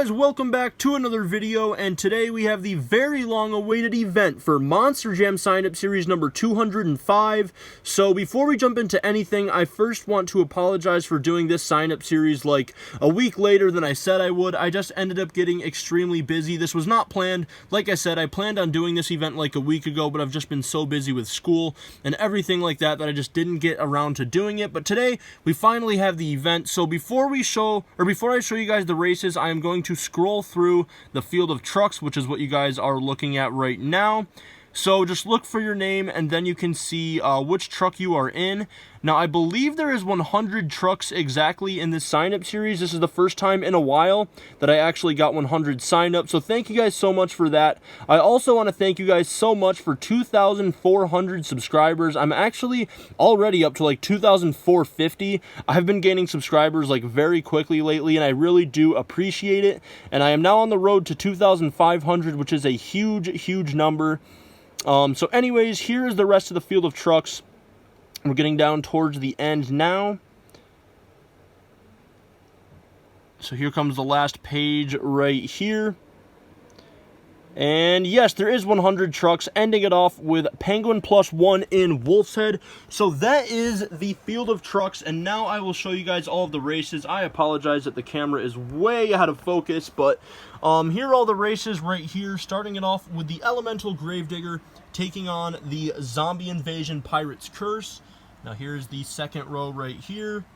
guys, welcome back to another video, and today we have the very long-awaited event for Monster Jam sign-up series number 205. So before we jump into anything, I first want to apologize for doing this sign-up series like a week later than I said I would. I just ended up getting extremely busy. This was not planned. Like I said, I planned on doing this event like a week ago, but I've just been so busy with school and everything like that I just didn't get around to doing it. But today, we finally have the event. So before I show you guys the races, I am going to scroll through the field of trucks, which is what you guys are looking at right now. So just look for your name, and then you can see which truck you are in. Now, I believe there is 100 trucks exactly in this sign-up series. This is the first time in a while that I actually got 100 sign-ups, so thank you guys so much for that. I also want to thank you guys so much for 2,400 subscribers. I'm actually already up to like 2,450. I've been gaining subscribers like very quickly lately, and I really do appreciate it. And I am now on the road to 2,500, which is a huge number. So anyways, here is the rest of the field of trucks. We're getting down towards the end now. So here comes the last page right here. And yes, there is 100 trucks, ending it off with Penguin Plus One in Wolf's Head. So that is the field of trucks, and now I will show you guys all of the races. I apologize that the camera is way out of focus, but here are all the races right here, starting it off with the Elemental Gravedigger taking on the Zombie Invasion Pirate's Curse. Now here's the second row right here.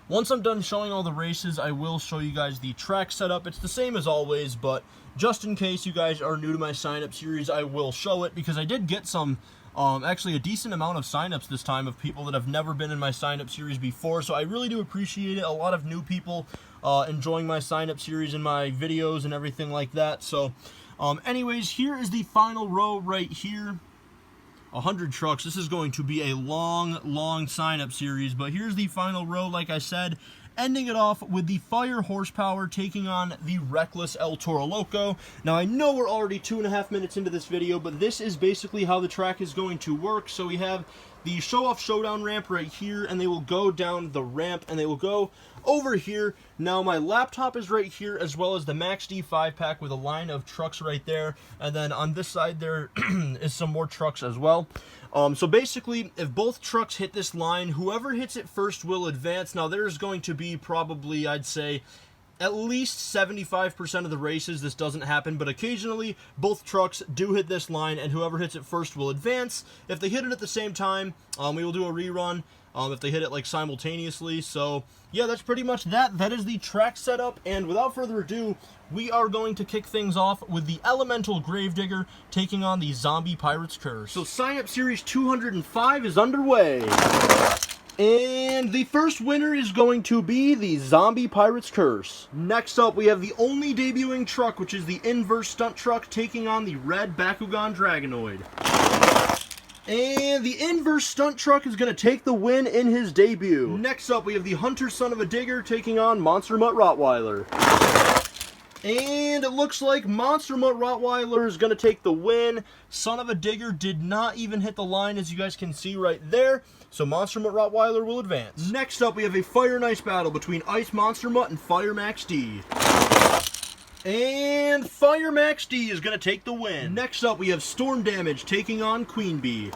Once I'm done showing all the races, I will show you guys the track setup. It's the same as always, but just in case you guys are new to my sign-up series, I will show it, because I did get some, actually a decent amount of sign-ups this time of people that have never been in my sign-up series before, so I really do appreciate it. A lot of new people enjoying my sign-up series and my videos and everything like that. So, anyways, here is the final row right here. 100 trucks. This is going to be a long sign-up series, but here's the final row, like I said, ending it off with the Fire Horsepower taking on the Reckless El Toro Loco. Now, I know we're already 2.5 minutes into this video, but this is basically how the track is going to work. So we have the show-off showdown ramp right here, and they will go down the ramp, and they will go over here. Now, my laptop is right here, as well as the Max D 5-pack with a line of trucks right there, and then on this side there is some more trucks as well. So basically, if both trucks hit this line, whoever hits it first will advance. Now, there's going to be probably, I'd say, at least 75% of the races this doesn't happen, but occasionally both trucks do hit this line, and whoever hits it first will advance. If they hit it at the same time, we will do a rerun. If they hit it like simultaneously. So yeah, that's pretty much that. That is the track setup, and without further ado, we are going to kick things off with the Elemental Gravedigger taking on the Zombie Pirate's Curse. So sign-up series 205 is underway. And the first winner is going to be the Zombie Pirate's Curse. Next up, we have the only debuting truck, which is the Inverse Stunt Truck, taking on the Red Bakugan Dragonoid. And the Inverse Stunt Truck is going to take the win in his debut. Next up, we have the Hunter Son of a Digger taking on Monster Mutt Rottweiler. And it looks like Monster Mutt Rottweiler is going to take the win. Son of a Digger did not even hit the line, as you guys can see right there. So Monster Mutt Rottweiler will advance. Next up, we have a Fire and Ice battle between Ice Monster Mutt and Fire Max D. And Fire Max D is going to take the win. Next up, we have Storm Damage taking on Queen Bee.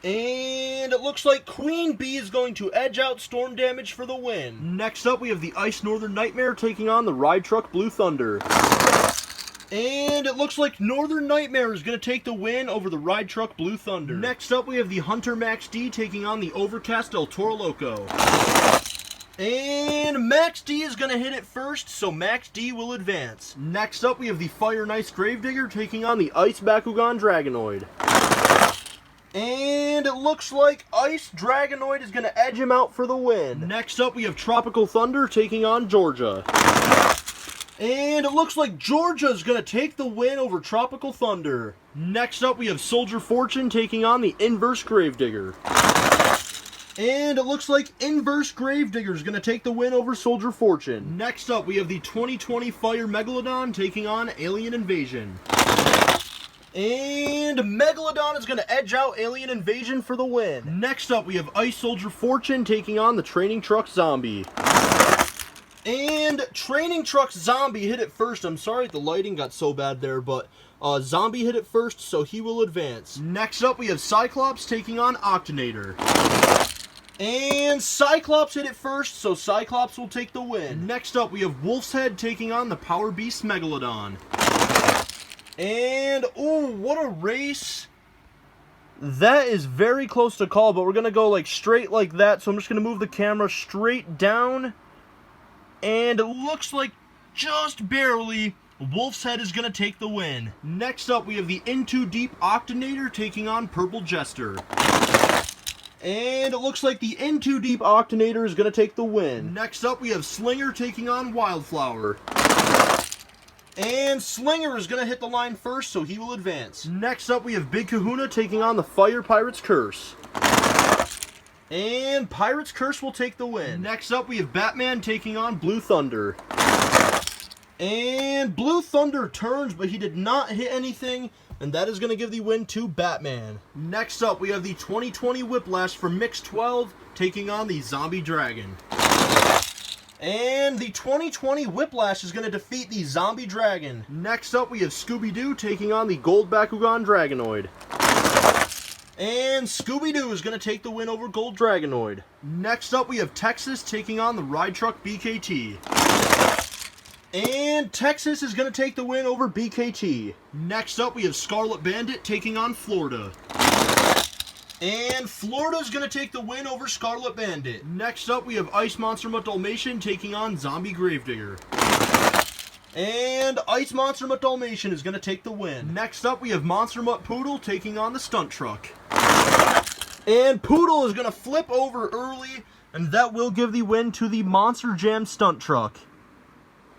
And it looks like Queen Bee is going to edge out Storm Damage for the win. Next up, we have the Ice Northern Nightmare taking on the Ride Truck Blue Thunder. And it looks like Northern Nightmare is going to take the win over the Ride Truck Blue Thunder. Next up, we have the Hunter Max D taking on the Overcast El Toro Loco. And Max D is going to hit it first, so Max D will advance. Next up, we have the Fire and Ice Gravedigger taking on the Ice Bakugan Dragonoid. And it looks like Ice Dragonoid is going to edge him out for the win. Next up, we have Tropical Thunder taking on Georgia. And it looks like Georgia is going to take the win over Tropical Thunder. Next up, we have Soldier Fortune taking on the Inverse Gravedigger. And it looks like Inverse Gravedigger is going to take the win over Soldier Fortune. Next up, we have the 2020 Fire Megalodon taking on Alien Invasion. And Megalodon is going to edge out Alien Invasion for the win. Next up, we have Ice Soldier Fortune taking on the Training Truck Zombie. And Training Trucks Zombie hit it first. I'm sorry the lighting got so bad there, but Zombie hit it first, so he will advance. Next up, we have Cyclops taking on Octonator. And Cyclops hit it first, so Cyclops will take the win. Next up, we have Wolf's Head taking on the Power Beast Megalodon. And, ooh, what a race. That is very close to call, but we're going to go like straight like that, so I'm just going to move the camera straight down. And it looks like just barely Wolf's Head is going to take the win. Next up, we have the Into Deep Octonator taking on Purple Jester. And it looks like the Into Deep Octonator is going to take the win. Next up, we have Slinger taking on Wildflower. And Slinger is going to hit the line first, so he will advance. Next up, we have Big Kahuna taking on the Fire Pirate's Curse. And Pirate's Curse will take the win. Next up, we have Batman taking on Blue Thunder. And Blue Thunder turns, but he did not hit anything, and that is going to give the win to Batman. Next up, we have the 2020 Whiplash for Mix 12 taking on the Zombie Dragon. And the 2020 Whiplash is going to defeat the Zombie Dragon. Next up, we have Scooby-Doo taking on the Gold Bakugan Dragonoid. And Scooby-Doo is going to take the win over Gold Dragonoid. Next up, we have Texas taking on the Ride Truck BKT. And Texas is going to take the win over BKT. Next up, we have Scarlet Bandit taking on Florida. And Florida's going to take the win over Scarlet Bandit. Next up, we have Ice Monster Mutt Dalmatian taking on Zombie Gravedigger. And Ice Monster Mutt Dalmatian is going to take the win. Next up, we have Monster Mutt Poodle taking on the Stunt Truck. And Poodle is going to flip over early, and that will give the win to the Monster Jam Stunt Truck.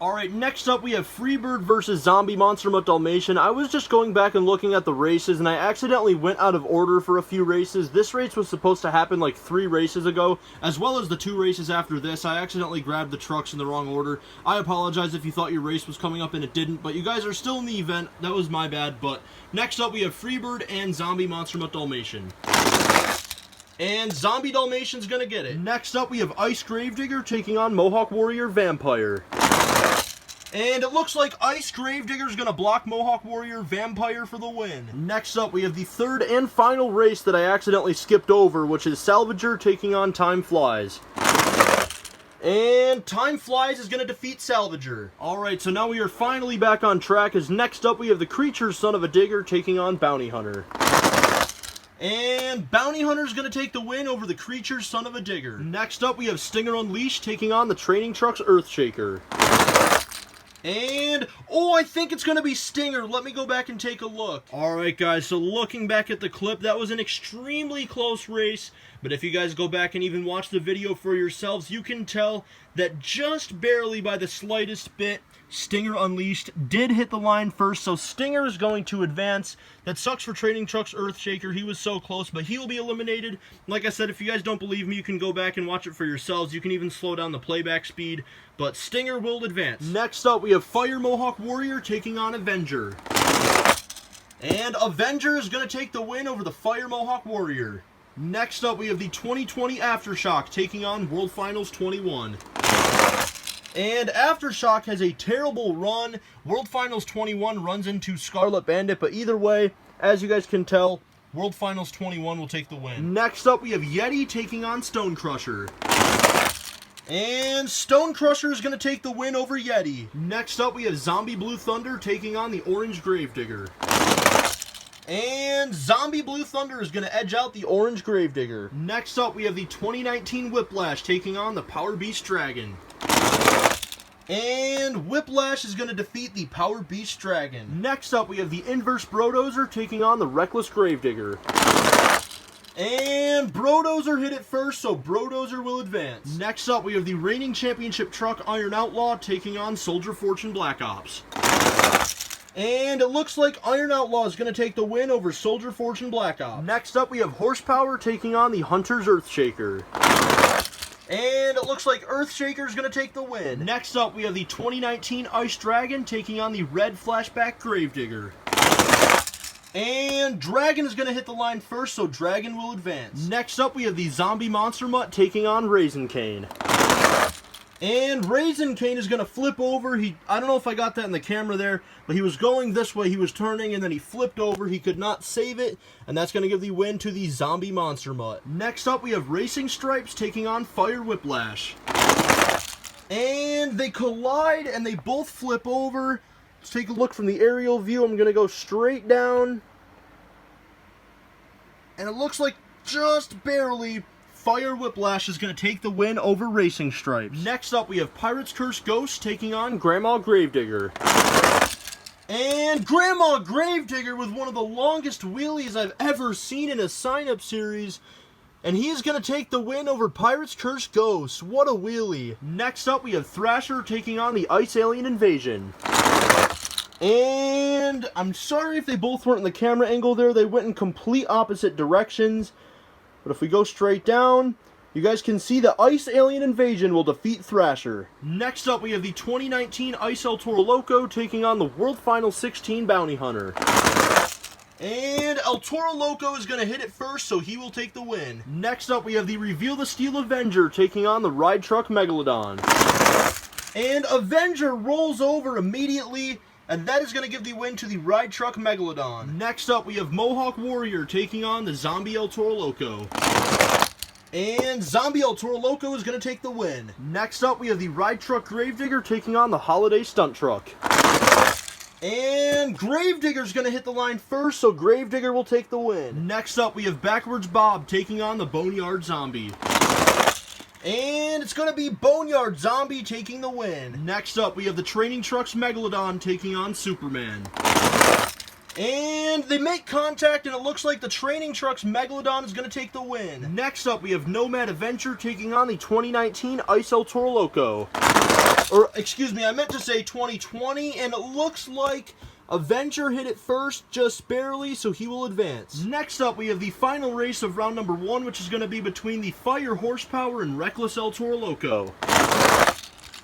Alright, next up we have Freebird versus Zombie Monster Mutt Dalmatian. I was just going back and looking at the races, and I accidentally went out of order for a few races. This race was supposed to happen like 3 races ago, as well as the 2 races after this. I accidentally grabbed the trucks in the wrong order. I apologize if you thought your race was coming up and it didn't, but you guys are still in the event. That was my bad, but next up we have Freebird and Zombie Monster Mutt Dalmatian. And Zombie Dalmatian's gonna get it. Next up we have Ice Gravedigger taking on Mohawk Warrior Vampire. And it looks like Ice Gravedigger's going to block Mohawk Warrior Vampire for the win. Next up, we have the 3rd and final race that I accidentally skipped over, which is Salvager taking on Time Flies. And Time Flies is going to defeat Salvager. Alright, so now we are finally back on track, as next up we have the Creature's Son of a Digger taking on Bounty Hunter. And Bounty Hunter's going to take the win over the Creature's Son of a Digger. Next up, we have Stinger Unleashed taking on the Training Trucks Earthshaker. And, oh, I think it's going to be Stinger. Let me go back and take a look. Alright, guys, so looking back at the clip, that was an extremely close race. But if you guys go back and even watch the video for yourselves, you can tell that just barely by the slightest bit, Stinger Unleashed did hit the line first, so Stinger is going to advance. That sucks for Training Trucks Earthshaker. He was so close, but he will be eliminated. Like I said, if you guys don't believe me, you can go back and watch it for yourselves. You can even slow down the playback speed, but Stinger will advance. Next up, we have Fire Mohawk Warrior taking on Avenger. And Avenger is going to take the win over the Fire Mohawk Warrior. Next up, we have the 2020 Aftershock taking on World Finals 21. And Aftershock has a terrible run. World Finals 21 runs into Scarlet Bandit, but either way, as you guys can tell, World Finals 21 will take the win. Next up, we have Yeti taking on Stone Crusher. And Stone Crusher is going to take the win over Yeti. Next up, we have Zombie Blue Thunder taking on the Orange Gravedigger. And Zombie Blue Thunder is going to edge out the Orange Gravedigger. Next up, we have the 2019 Whiplash taking on the Power Beast Dragon. And Whiplash is going to defeat the Power Beast Dragon. Next up, we have the Inverse Brodozer taking on the Reckless Gravedigger. And Brodozer hit it first, so Brodozer will advance. Next up, we have the reigning championship truck Iron Outlaw taking on Soldier Fortune Black Ops. And it looks like Iron Outlaw is going to take the win over Soldier Fortune Black Ops. Next up, we have Horsepower taking on the Hunter's Earthshaker. And it looks like Earthshaker is going to take the win. Next up, we have the 2019 Ice Dragon taking on the Red Flashback Gravedigger. And Dragon is going to hit the line first, so Dragon will advance. Next up, we have the Zombie Monster Mutt taking on Raisin Cane. And Raisin Cane is going to flip over. I don't know if I got that in the camera there, but he was going this way. He was turning, and then he flipped over. He could not save it, and that's going to give the win to the Zombie Monster Mutt. Next up, we have Racing Stripes taking on Fire Whiplash. And they collide, and they both flip over. Let's take a look from the aerial view. I'm going to go straight down. And it looks like just barely Fire Whiplash is going to take the win over Racing Stripes. Next up, we have Pirate's Curse Ghost taking on Grandma Gravedigger. And Grandma Gravedigger with one of the longest wheelies I've ever seen in a sign-up series. And he's going to take the win over Pirate's Curse Ghost. What a wheelie. Next up, we have Thrasher taking on the Ice Alien Invasion. And I'm sorry if they both weren't in the camera angle there. They went in complete opposite directions. But if we go straight down, you guys can see the Ice Alien Invasion will defeat Thrasher. Next up, we have the 2019 Ice El Toro Loco taking on the World Final 16 Bounty Hunter. And El Toro Loco is going to hit it first, so he will take the win. Next up, we have the Reveal the Steel Avenger taking on the Ride Truck Megalodon. And Avenger rolls over immediately, and that is going to give the win to the Ride Truck Megalodon. Next up, we have Mohawk Warrior taking on the Zombie El Toro Loco. And Zombie El Toro Loco is going to take the win. Next up, we have the Ride Truck Gravedigger taking on the Holiday Stunt Truck. And Gravedigger's going to hit the line first, so Gravedigger will take the win. Next up, we have Backwards Bob taking on the Boneyard Zombie. And it's going to be Boneyard Zombie taking the win. Next up, we have the Training Trucks Megalodon taking on Superman. And they make contact, and it looks like the Training Trucks Megalodon is going to take the win. Next up, we have Nomad Adventure taking on the 2019 Ice El Toro Loco. Or, excuse me, I meant to say 2020, and it looks like Avenger hit it first, just barely, so he will advance. Next up, we have the final race of round number 1, which is going to be between the Fire Horsepower and Reckless El Toro Loco.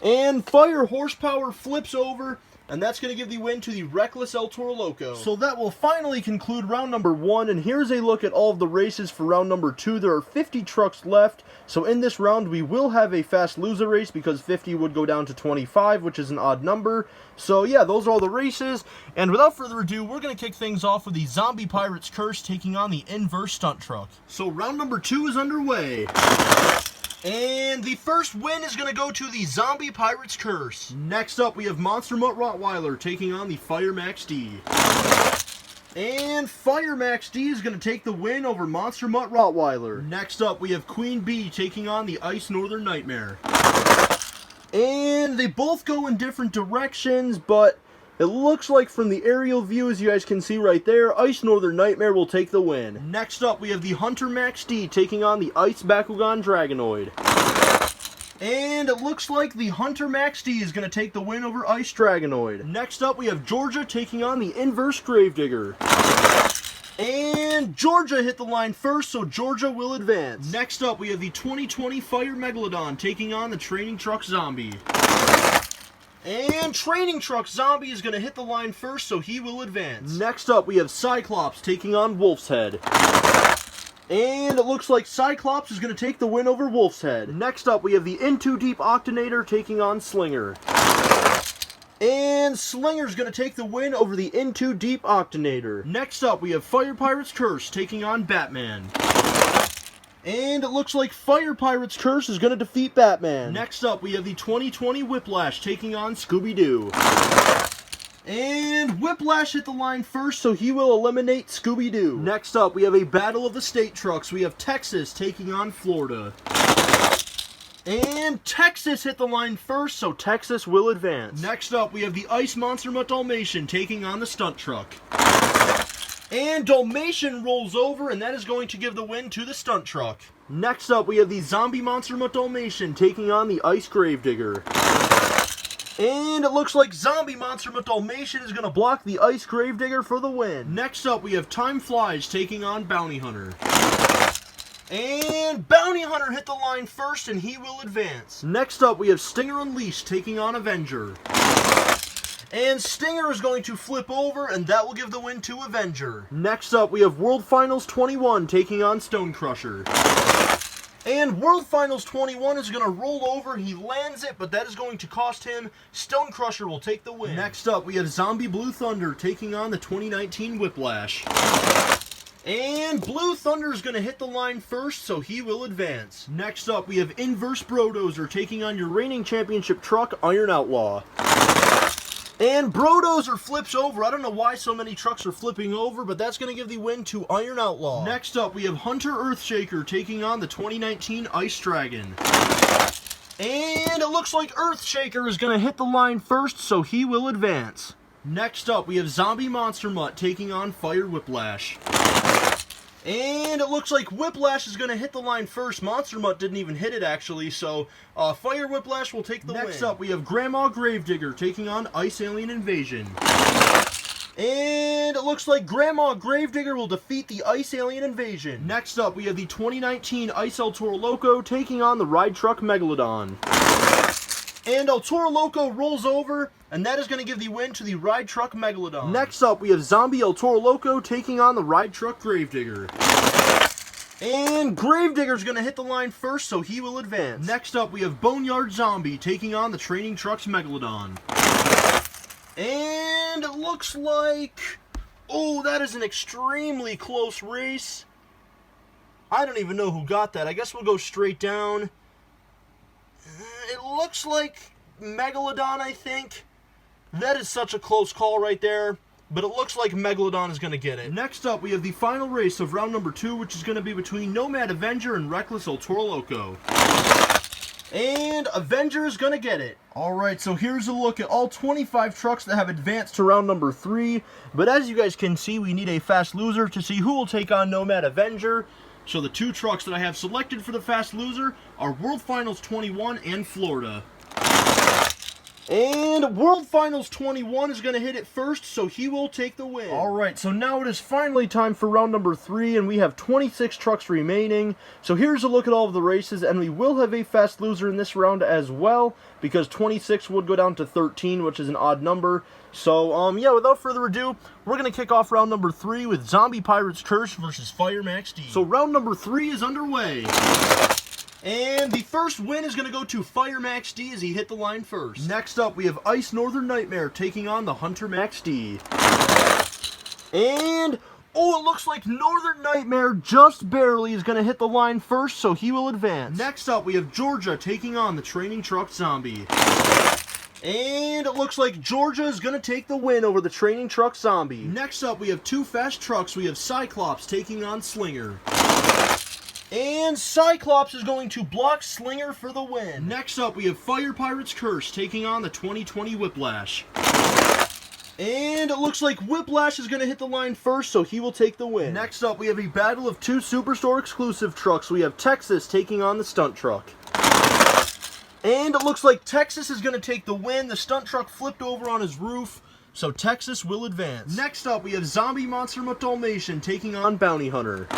And Fire Horsepower flips over, and that's going to give the win to the Reckless El Toro Loco. So that will finally conclude round number 1, and here's a look at all of the races for round number 2. There are 50 trucks left, so in this round we will have a fast loser race because 50 would go down to 25, which is an odd number. So yeah, those are all the races, and without further ado, we're going to kick things off with the Zombie Pirate's Curse taking on the Inverse Stunt Truck. So round number 2 is underway. And the first win is going to go to the Zombie Pirate's Curse. Next up, we have Monster Mutt Rottweiler taking on the Fire Max D. And Fire Max D is going to take the win over Monster Mutt Rottweiler. Next up, we have Queen Bee taking on the Ice Northern Nightmare. And they both go in different directions, but it looks like from the aerial view, as you guys can see right there, Ice Northern Nightmare will take the win. Next up, we have the Hunter Max D taking on the Ice Bakugan Dragonoid. And it looks like the Hunter Max D is going to take the win over Ice Dragonoid. Next up, we have Georgia taking on the Inverse Gravedigger. And Georgia hit the line first, so Georgia will advance. Next up, we have the 2020 Fire Megalodon taking on the Training Truck Zombie. And Training Truck Zombie is going to hit the line first, so he will advance. Next up, we have Cyclops taking on Wolf's Head. And it looks like Cyclops is going to take the win over Wolf's Head. Next up, we have the Into Deep Octonator taking on Slinger. And Slinger's going to take the win over the Into Deep Octonator. Next up, we have Fire Pirate's Curse taking on Batman. And it looks like Fire Pirate's Curse is going to defeat Batman. Next up, we have the 2020 Whiplash taking on Scooby-Doo. And Whiplash hit the line first, so he will eliminate Scooby-Doo. Next up, we have a battle of the state trucks. We have Texas taking on Florida. And Texas hit the line first, so Texas will advance. Next up, we have the Ice Monster Mutt Dalmatian taking on the stunt truck. And Dalmatian rolls over, and that is going to give the win to the stunt truck. Next up, we have the Zombie Monster Mutt Dalmatian taking on the Ice Gravedigger. And it looks like Zombie Monster Mutt Dalmatian is going to block the Ice Gravedigger for the win. Next up, we have Time Flies taking on Bounty Hunter. And Bounty Hunter hit the line first, and he will advance. Next up, we have Stinger Unleashed taking on Avenger. And Stinger is going to flip over, and that will give the win to Avenger. Next up, we have World Finals 21 taking on Stone Crusher. And World Finals 21 is going to roll over. He lands it, but that is going to cost him. Stone Crusher will take the win. Next up, we have Zombie Blue Thunder taking on the 2019 Whiplash. And Blue Thunder is going to hit the line first, so he will advance. Next up, we have Inverse Brodozer taking on your reigning championship truck, Iron Outlaw. And Brodozer flips over. I don't know why so many trucks are flipping over, but that's going to give the win to Iron Outlaw. Next up, we have Hunter Earthshaker taking on the 2019 Ice Dragon. And it looks like Earthshaker is going to hit the line first, so he will advance. Next up, we have Zombie Monster Mutt taking on Fire Whiplash. And it looks like Whiplash is going to hit the line first. Monster Mutt didn't even hit it, actually, so Fire Whiplash will take the win. Next up, we have Grandma Gravedigger taking on Ice Alien Invasion. And it looks like Grandma Gravedigger will defeat the Ice Alien Invasion. Next up, we have the 2019 Ice El Toro Loco taking on the Ride Truck Megalodon. And El Toro Loco rolls over, and that is going to give the win to the Ride Truck Megalodon. Next up, we have Zombie El Toro Loco taking on the Ride Truck Gravedigger. And Gravedigger's going to hit the line first, so he will advance. Next up, we have Boneyard Zombie taking on the Training Trucks Megalodon. And it looks like... oh, that is an extremely close race. I don't even know who got that. I guess we'll go straight down. It looks like Megalodon, I think. That is such a close call right there. But it looks like Megalodon is going to get it. Next up, we have the final race of round number 2, which is going to be between Nomad Avenger and Reckless El Toro Loco. And Avenger is going to get it. Alright, so here's a look at all 25 trucks that have advanced to round number 3. But as you guys can see, we need a fast loser to see who will take on Nomad Avenger. So the 2 trucks that I have selected for the fast loser are World Finals 21 and Florida. And World Finals 21 is going to hit it first, so he will take the win. Alright, so now it is finally time for round number 3, and we have 26 trucks remaining. So here's a look at all of the races, and we will have a fast loser in this round as well, because 26 would go down to 13, which is an odd number. So, yeah, without further ado, we're going to kick off round number 3 with Zombie Pirate's Curse versus Fire Max D. So round number 3 is underway. And the first win is going to go to Fire Max D as he hit the line first. Next up, we have Ice Northern Nightmare taking on the Hunter Max D. And, oh, it looks like Northern Nightmare just barely is going to hit the line first, so he will advance. Next up, we have Georgia taking on the Training Truck Zombie. And it looks like Georgia is going to take the win over the Training Truck Zombie. Next up, we have 2 fast trucks. We have Cyclops taking on Slinger. And Cyclops is going to block Slinger for the win. Next up, we have Fire Pirate's Curse taking on the 2020 Whiplash. And it looks like Whiplash is going to hit the line first, so he will take the win. Next up, we have a battle of 2 Superstore exclusive trucks. We have Texas taking on the Stunt Truck. And it looks like Texas is going to take the win. The Stunt Truck flipped over on his roof, so Texas will advance. Next up, we have Zombie Monster Mutt Dalmatian taking on Bounty Hunter.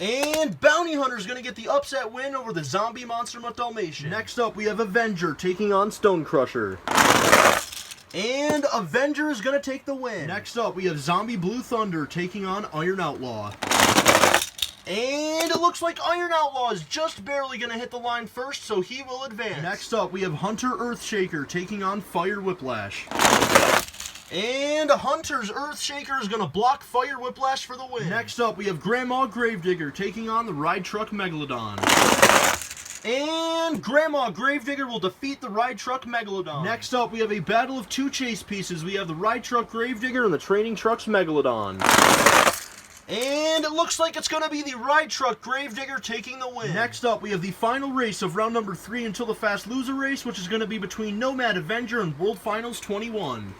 And Bounty Hunter is going to get the upset win over the Zombie Monster Mutt Dalmatian. Next up, we have Avenger taking on Stone Crusher. And Avenger is going to take the win. Next up, we have Zombie Blue Thunder taking on Iron Outlaw. And it looks like Iron Outlaw is just barely going to hit the line first, so he will advance. Next up, we have Hunter Earthshaker taking on Fire Whiplash. And Hunter's Earthshaker is going to block Fire Whiplash for the win. Next up, we have Grandma Gravedigger taking on the Ride Truck Megalodon. And Grandma Gravedigger will defeat the Ride Truck Megalodon. Next up, we have a battle of 2 chase pieces. We have the Ride Truck Gravedigger and the Training Trucks Megalodon. And it looks like it's going to be the Ride Truck Gravedigger taking the win. Next up, we have the final race of round number 3 until the Fast Loser race, which is going to be between Nomad Avenger and World Finals 21.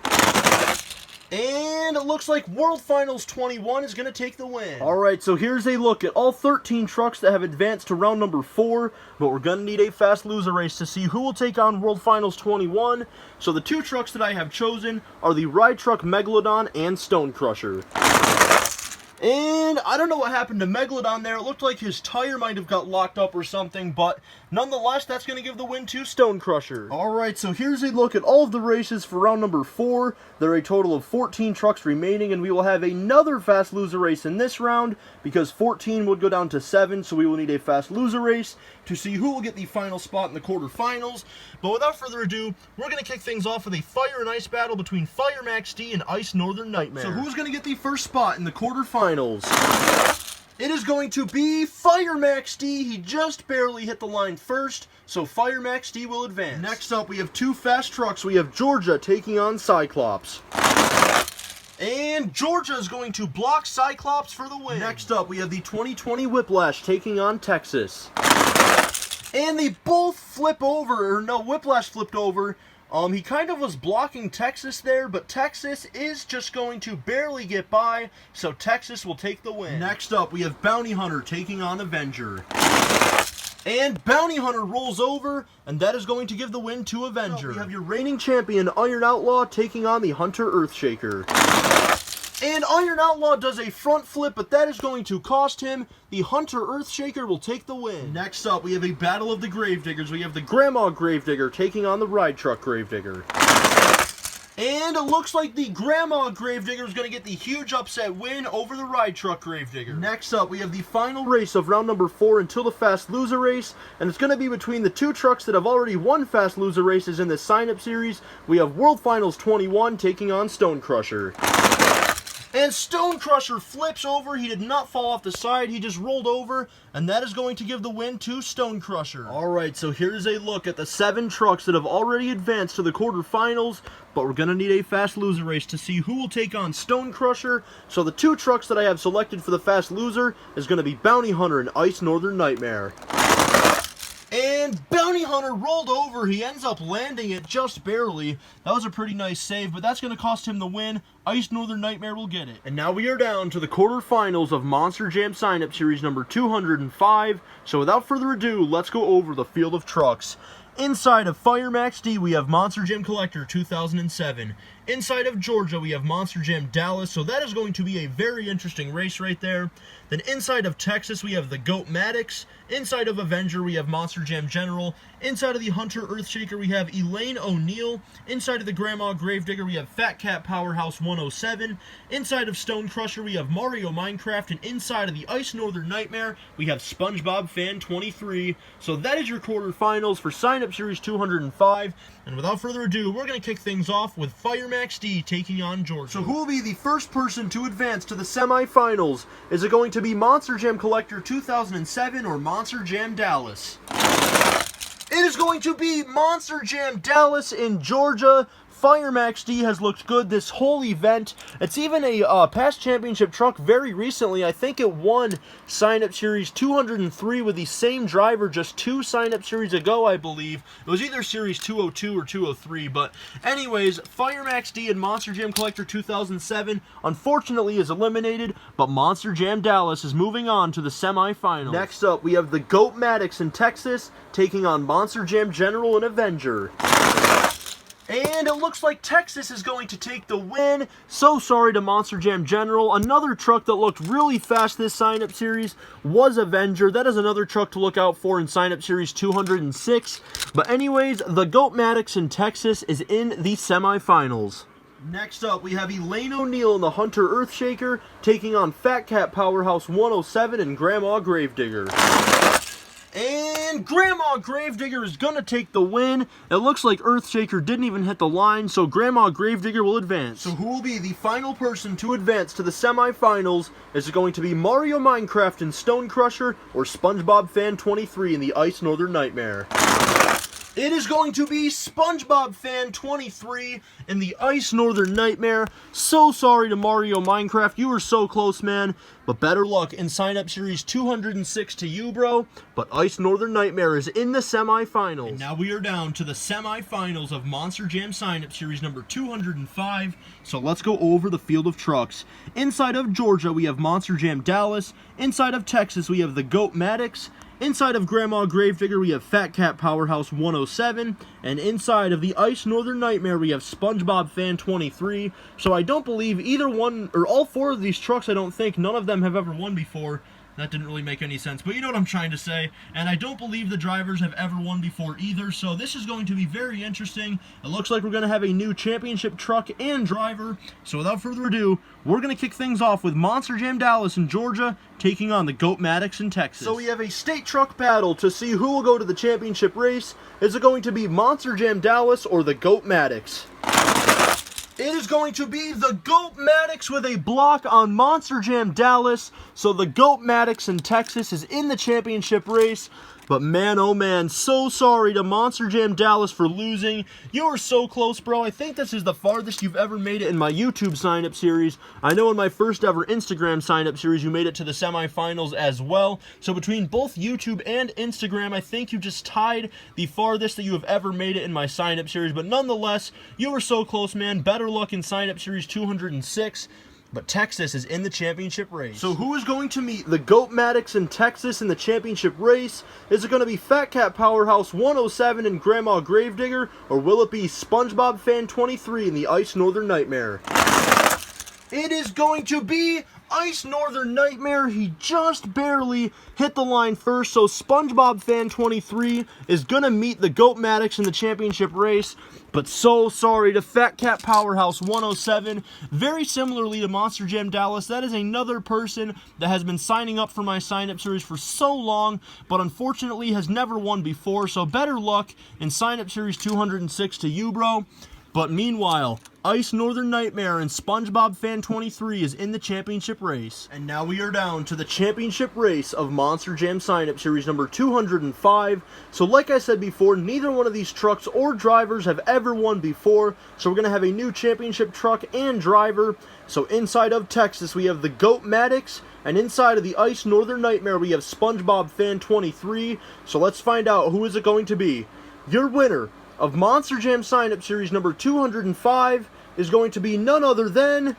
And it looks like World Finals 21 is going to take the win. Alright, so here's a look at all 13 trucks that have advanced to round number 4, but we're going to need a Fast Loser race to see who will take on World Finals 21. So the 2 trucks that I have chosen are the Ride Truck Megalodon and Stone Crusher. And And I don't know what happened to Megalodon there. It looked like his tire might have got locked up or something, but nonetheless, that's going to give the win to Stone Crusher. Alright, so here's a look at all of the races for round number 4. There are a total of 14 trucks remaining, and we will have another fast loser race in this round, because 14 would go down to 7, so we will need a fast loser race to see who will get the final spot in the quarterfinals. But without further ado, we're going to kick things off with a fire and ice battle between Fire Max D and Ice Northern Nightmare. So who's going to get the first spot in the quarterfinals? It is going to be Fire Max D. He just barely hit the line first, so Fire Max D will advance. Next up, we have two fast trucks. We have Georgia taking on Cyclops. And Georgia is going to block Cyclops for the win. Next up, we have the 2020 Whiplash taking on Texas. And they both flip over, or no, Whiplash flipped over. He kind of was blocking Texas there, but Texas is just going to barely get by, so Texas will take the win. Next up, we have Bounty Hunter taking on Avenger. And Bounty Hunter rolls over, and that is going to give the win to Avenger. We have your reigning champion, Iron Outlaw, taking on the Hunter Earthshaker. And Iron Outlaw does a front flip, but that is going to cost him. The Hunter Earthshaker will take the win. Next up, we have a battle of the Gravediggers. We have the Grandma Gravedigger taking on the Ride Truck Gravedigger. And it looks like the Grandma Gravedigger is going to get the huge upset win over the Ride Truck Gravedigger. Next up, we have the final race of round number 4 until the Fast Loser race, and it's going to be between the two trucks that have already won Fast Loser races in this sign-up series. We have World Finals 21 taking on Stone Crusher. And Stone Crusher flips over. He did not fall off the side. He just rolled over, and that is going to give the win to Stone Crusher. Alright, so here's a look at the 7 trucks that have already advanced to the quarterfinals, but we're going to need a fast loser race to see who will take on Stone Crusher. So the 2 trucks that I have selected for the fast loser is going to be Bounty Hunter and Ice Northern Nightmare. And Bounty Hunter rolled over. He ends up landing it just barely. That was a pretty nice save, but that's going to cost him the win. Ice Northern Nightmare will get it. And now we are down to the quarterfinals of Monster Jam Sign-Up Series number 205. So without further ado, let's go over the field of trucks. Inside of Fire Max D, we have Monster Jam Collector 2007. Inside of Georgia, we have Monster Jam Dallas, so that is going to be a very interesting race right there. Then inside of Texas, we have the Goat Maddox. Inside of Avenger, we have Monster Jam General. Inside of the Hunter Earthshaker, we have Elaine O'Neill. Inside of the Grandma Gravedigger, we have Fat Cat Powerhouse 107. Inside of Stone Crusher, we have Mario Minecraft. And inside of the Ice Northern Nightmare, we have SpongeBob Fan 23. So that is your quarterfinals for Sign-Up Series 205. And without further ado, we're going to kick things off with Fire Max D taking on Georgia. So who will be the first person to advance to the semifinals? Is it going to be Monster Jam Collector 2007 or Monster Jam Dallas? It is going to be Monster Jam Dallas in Georgia. Fire Max D has looked good this whole event. It's even a past championship truck very recently. I think it won Sign-Up Series 203 with the same driver just 2 Sign-Up Series ago, I believe. It was either Series 202 or 203, but anyways, Fire Max D and Monster Jam Collector 2007 unfortunately is eliminated, but Monster Jam Dallas is moving on to the semifinals. Next up, we have the Goat Maddox in Texas taking on Monster Jam General and Avenger. And it looks like Texas is going to take the win. So sorry to Monster Jam General. Another truck that looked really fast this sign-up series was Avenger. That is another truck to look out for in sign-up series 206. But anyways, the Goat Maddox in Texas is in the semifinals. Next up, we have Elaine O'Neill in the Hunter Earthshaker taking on Fat Cat Powerhouse 107 and Grandma Gravedigger. And Grandma Gravedigger is going to take the win. It looks like Earthshaker didn't even hit the line, so Grandma Gravedigger will advance. So who will be the final person to advance to the semifinals? Is it going to be Mario Minecraft and Stone Crusher or SpongeBob Fan 23 in the Ice Northern Nightmare? It is going to be SpongeBob Fan 23 in the Ice Northern Nightmare. So sorry to Mario Minecraft. You were so close, man. But better luck in Sign-Up Series 206 to you, bro. But Ice Northern Nightmare is in the semifinals. And now we are down to the semifinals of Monster Jam Sign-Up Series number 205. So let's go over the field of trucks. Inside of Georgia, we have Monster Jam Dallas. Inside of Texas, we have the Goat Maddox. Inside of Grandma Gravedigger, we have Fat Cat Powerhouse 107. And inside of the Ice Northern Nightmare, we have SpongeBob Fan 23. So I don't believe either one, or all four of these trucks, I don't think, none of them have ever won before. That didn't really make any sense, but you know what I'm trying to say. And I don't believe the drivers have ever won before either, so this is going to be very interesting. It looks like we're going to have a new championship truck and driver. So without further ado, we're going to kick things off with Monster Jam Dallas in Georgia taking on the Goat-Matics in Texas. So we have a state truck battle to see who will go to the championship race. Is it going to be Monster Jam Dallas or the Goat-Matics? It is going to be the Goat-Matics with a block on Monster Jam Dallas. So the Goat-Matics in Texas is in the championship race. But man, oh man, so sorry to Monster Jam Dallas for losing. You were so close, bro. I think this is the farthest you've ever made it in my YouTube sign-up series. I know in my first ever Instagram sign-up series, you made it to the semifinals as well. So between both YouTube and Instagram, I think you just tied the farthest that you have ever made it in my sign-up series. But nonetheless, you were so close, man. Better luck in sign-up series 206. But Texas is in the championship race. So who is going to meet the Goat-Matics in Texas in the championship race? Is it going to be Fat Cat Powerhouse 107 and Grandma Gravedigger? Or will it be SpongeBob Fan 23 in the Ice Northern Nightmare? It is going to be Ice Northern Nightmare. He just barely hit the line first, so SpongeBob Fan 23 is going to meet the Goat-Matics in the championship race. But so sorry to Fat Cat Powerhouse 107. Very similarly to Monster Jam Dallas, that is another person that has been signing up for my sign-up series for so long, but unfortunately has never won before, so better luck in sign-up series 206 to you, bro. But meanwhile, Ice Northern Nightmare and SpongeBob Fan 23 is in the championship race. And now we are down to the championship race of Monster Jam Sign-Up Series number 205. So like I said before, neither one of these trucks or drivers have ever won before. So we're going to have a new championship truck and driver. So inside of Texas, we have the Goat-Matics. And inside of the Ice Northern Nightmare, we have SpongeBob Fan 23. So let's find out who is it going to be. Your winner of Monster Jam Sign-Up Series number 205 is going to be none other than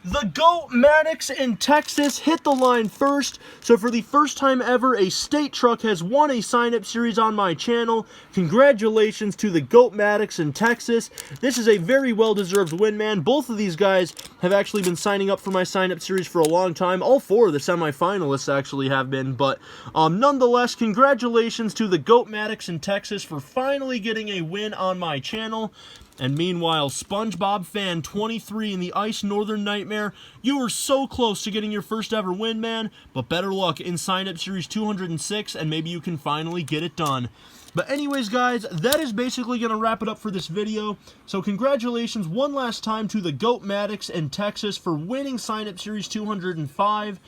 the Goat-Matics in Texas. Hit the line first. So for the first time ever, a state truck has won a sign-up series on my channel. Congratulations to the Goat-Matics in Texas. This is a very well-deserved win, man. Both of these guys have actually been signing up for my sign-up series for a long time. All four of the semifinalists actually have been. But nonetheless, congratulations to the Goat-Matics in Texas for finally getting a win on my channel. And meanwhile, SpongeBob Fan 23 in the Ice Northern Nightmare, you were so close to getting your first ever win, man, but better luck in sign-up series 206, and maybe you can finally get it done. But anyways, guys, that is basically going to wrap it up for this video. So congratulations one last time to the Goat-Matics in Texas for winning sign-up series 205.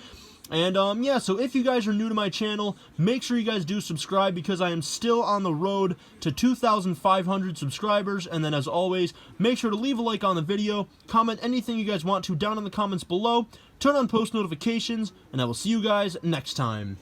And, yeah, so if you guys are new to my channel, make sure you guys do subscribe because I am still on the road to 2,500 subscribers. And then, as always, make sure to leave a like on the video, comment anything you guys want to down in the comments below, turn on post notifications, and I will see you guys next time.